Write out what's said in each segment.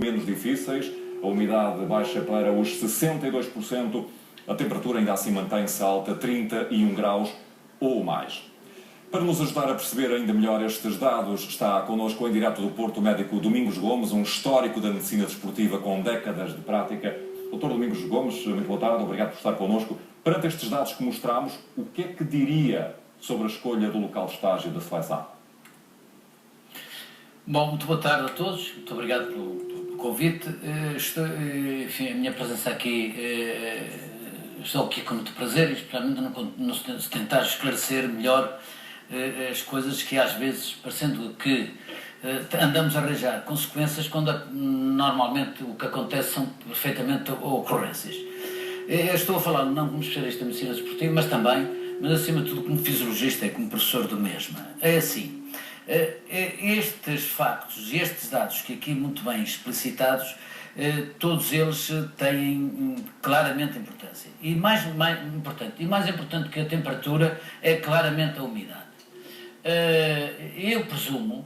menos difíceis, a umidade baixa para os 62%, a temperatura ainda assim mantém-se alta, 31 graus ou mais. Para nos ajudar a perceber ainda melhor estes dados, está connosco em direto do Porto o médico Domingos Gomes, um histórico da medicina desportiva com décadas de prática. Dr. Domingos Gomes, muito boa tarde, obrigado por estar connosco. Perante estes dados que mostramos, o que é que diria sobre a escolha do local de estágio da seleção? Bom, muito boa tarde a todos, muito obrigado pelo convite. Enfim, a minha presença aqui, estou aqui com muito prazer, especialmente no tentar esclarecer melhor as coisas que às vezes, parecendo que andamos a arranjar consequências, quando normalmente o que acontece são perfeitamente ocorrências. Eu estou a falar não como especialista em medicina desportiva, mas acima de tudo como fisiologista e como professor do mesma. É assim, estes factos e estes dados que aqui muito bem explicitados, todos eles têm claramente importância. E mais importante que a temperatura é claramente a umidade. Eu presumo,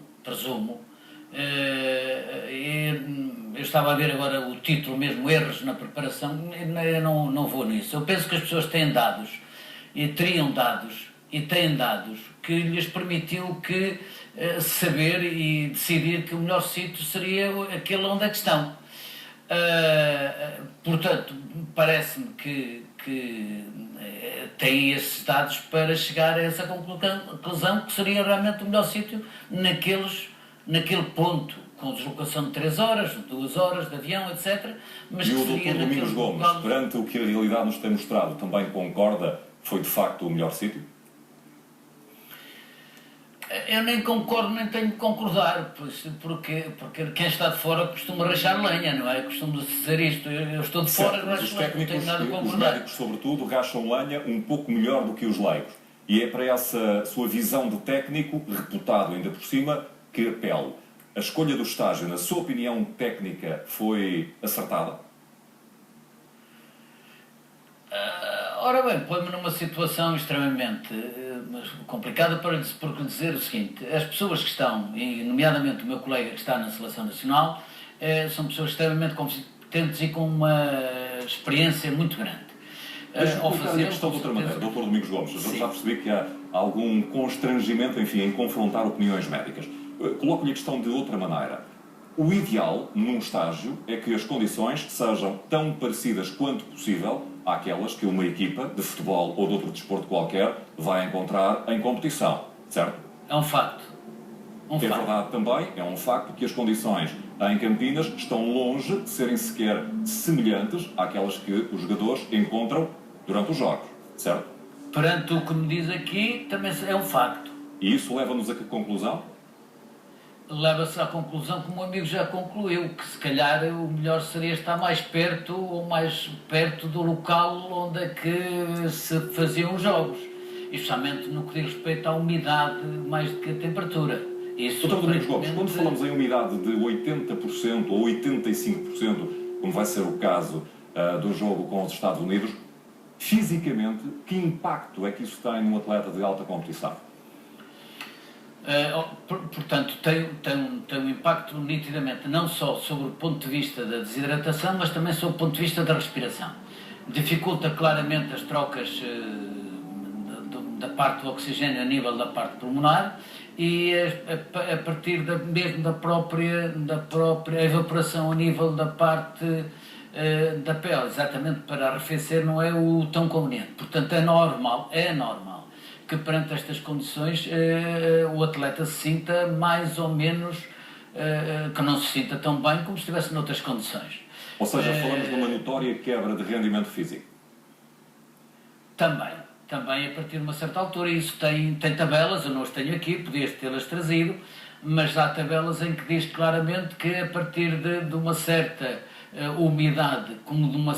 eu estava a ver agora o título mesmo, erros na preparação, eu não vou nisso. Eu penso que as pessoas têm dados, e têm dados que lhes permitiu saber e decidir que o melhor sítio seria aquele onde é que estão. Portanto, parece-me que têm esses dados para chegar a essa conclusão que seria realmente o melhor sítio naquele ponto, com deslocação de 3 horas, 2 horas de avião, etc. Mas e o Dr. Domingos Gomes, perante o que a realidade nos tem mostrado, também concorda que foi de facto o melhor sítio? Eu nem concordo, nem tenho que concordar, porque quem está de fora costuma rachar lenha, não é? Costuma dizer isto, eu estou de fora, mas os técnicos, os médicos sobretudo, racham lenha um pouco melhor do que os leigos. E é para essa sua visão de técnico, reputado ainda por cima, que apelo. A escolha do estágio, na sua opinião técnica, foi acertada? Ora bem, põe-me numa situação extremamente complicada para lhe dizer o seguinte: as pessoas que estão, e nomeadamente o meu colega que está na Seleção Nacional, são pessoas extremamente competentes e com uma experiência muito grande. Deixa-me colocar-lhe a questão de outra maneira, Dr. Domingos Gomes. Eu já percebi que há algum constrangimento, enfim, em confrontar opiniões médicas. Coloco-lhe a questão de outra maneira. O ideal, num estágio, é que as condições sejam tão parecidas quanto possível àquelas que uma equipa de futebol ou de outro desporto qualquer vai encontrar em competição, certo? É um facto. Verdade também, é um facto que as condições em Campinas estão longe de serem sequer semelhantes àquelas que os jogadores encontram durante os jogos, certo? Perante o que me diz aqui, também é um facto. E isso leva-nos a que conclusão? Leva-se à conclusão, como o amigo já concluiu, que se calhar o melhor seria estar mais perto do local onde é que se faziam os jogos, especialmente no que diz respeito à umidade mais do que a temperatura. Dr. Domingos Gomes, quando falamos em umidade de 80% ou 85%, como vai ser o caso do jogo com os Estados Unidos, fisicamente, que impacto é que isso tem num atleta de alta competição? Portanto, tem um impacto nitidamente, não só sobre o ponto de vista da desidratação, mas também sobre o ponto de vista da respiração. Dificulta claramente as trocas da parte do oxigênio a nível da parte pulmonar e a partir mesmo da própria evaporação a nível da parte da pele, exatamente para arrefecer não é o tão conveniente. Portanto, é normal que perante estas condições o atleta se sinta mais ou menos, que não se sinta tão bem como se estivesse noutras condições. Ou seja, falamos de uma notória quebra de rendimento físico. Também a partir de uma certa altura. Isso tem tabelas, eu não as tenho aqui, podias tê-las trazido, mas há tabelas em que diz claramente que a partir de uma certa umidade, como de uma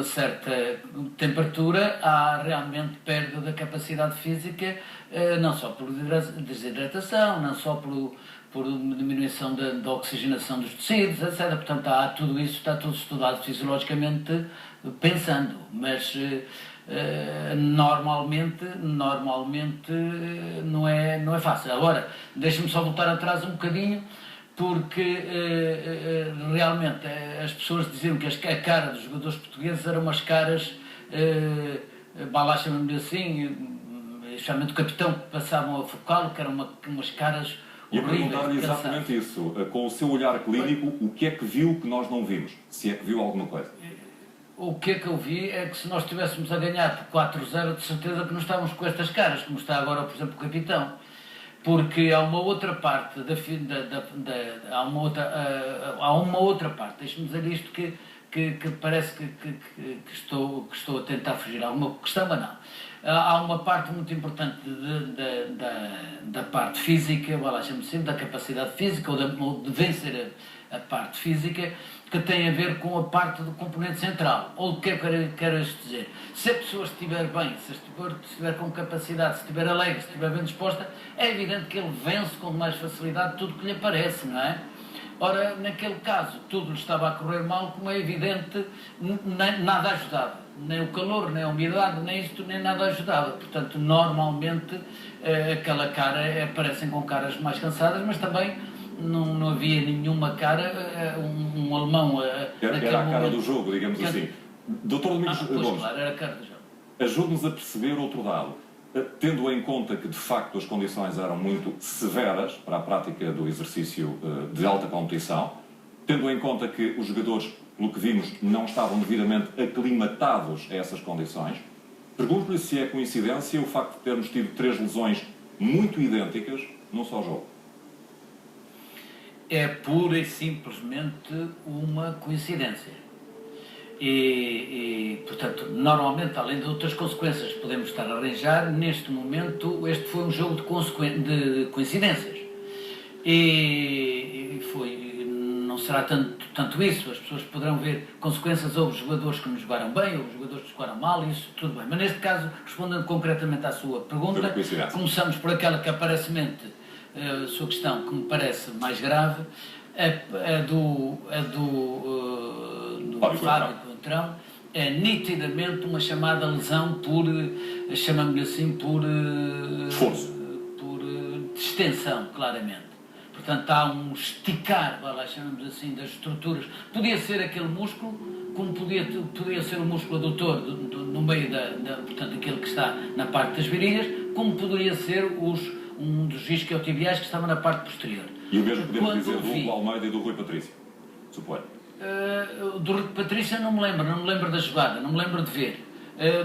certa temperatura, há realmente perda da capacidade física, não só por desidratação, não só por diminuição da oxigenação dos tecidos, etc. Portanto, tudo isso está tudo estudado fisiologicamente pensando, mas normalmente não é fácil. Agora, deixe-me só voltar atrás um bocadinho porque realmente as pessoas diziam que a cara dos jogadores portugueses eram umas caras, lá chamam-lhe assim, especialmente o capitão que passavam a focá-lo, que eram umas caras E a horríveis. perguntar-lhe exatamente isso, com o seu olhar clínico, o que é que viu que nós não vimos? Se é que viu alguma coisa? O que é que eu vi é que se nós estivéssemos a ganhar por 4-0, de certeza que não estávamos com estas caras, como está agora, por exemplo, o capitão. Porque há uma outra parte, há uma outra parte, deixe-me dizer isto que parece que estou a tentar fugir a alguma questão, mas não. Há uma parte muito importante da parte física, chama-se da capacidade física, ou de vencer a parte física, que tem a ver com a parte do componente central. Ou o que é que quero dizer? Se a pessoa estiver bem, se estiver com capacidade, se estiver alegre, se estiver bem disposta, é evidente que ele vence com mais facilidade tudo o que lhe aparece, não é? Ora, naquele caso, tudo lhe estava a correr mal, como é evidente, nada ajudava. Nem o calor, nem a umidade, nem isto, nem nada ajudava. Portanto, normalmente, aquela cara, aparecem com caras mais cansadas, mas também não havia nenhuma cara, um alemão... Era a cara do jogo, digamos assim. Dr. Domingos Gomes, claro, era a cara do jogo. Ajude-nos a perceber outro dado. Tendo em conta que, de facto, as condições eram muito severas para a prática do exercício de alta competição, tendo em conta que os jogadores, pelo que vimos, não estavam devidamente aclimatados a essas condições, pergunto-lhe se é coincidência o facto de termos tido 3 lesões muito idênticas num só jogo. É pura e simplesmente uma coincidência. Portanto, normalmente, além de outras consequências que podemos estar a arranjar, neste momento, este foi um jogo de coincidências. Não será tanto isso, as pessoas poderão ver consequências, houve jogadores que nos jogaram bem, houve jogadores que jogaram mal, isso tudo bem. Mas neste caso, respondendo concretamente à sua pergunta, começamos por aquela que aparentemente, a sua questão, que me parece mais grave, a do Fábio Coentrão, é nitidamente uma chamada lesão por, chamamos-lhe assim, por esforço, por distensão, claramente. Portanto, há um esticar, chamamos assim, das estruturas. Podia ser aquele músculo, como podia ser o músculo adutor no meio portanto, aquele que está na parte das virilhas, como poderia ser um dos isquiotibiais que estava na parte posterior. E o mesmo podemos dizer do Hugo Almeida e do Rui Patrício, suponho. Do Rui Patrício não me lembro da jogada, não me lembro de ver.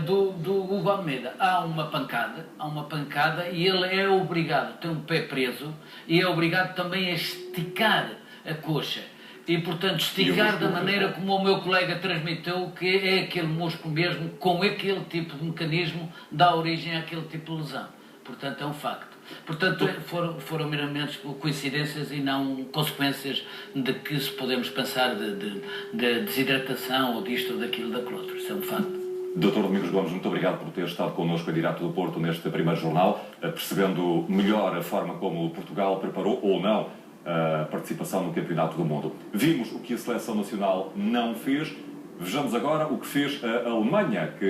Do Hugo Almeida há uma pancada e ele é obrigado, tem um pé preso e é obrigado também a esticar a coxa. E, portanto, esticar da maneira como o meu colega transmitiu, que é aquele músculo mesmo, com aquele tipo de mecanismo, dá origem àquele tipo de lesão. Portanto, é um facto. Portanto, foram meramente coincidências e não consequências de que se podemos pensar de desidratação ou disto ou daquilo, daquilo outro. Isso é um facto. Dr. Domingos Gomes, muito obrigado por ter estado connosco em Direto do Porto neste primeiro jornal, percebendo melhor a forma como Portugal preparou ou não a participação no Campeonato do Mundo. Vimos o que a Seleção Nacional não fez, vejamos agora o que fez a Alemanha, que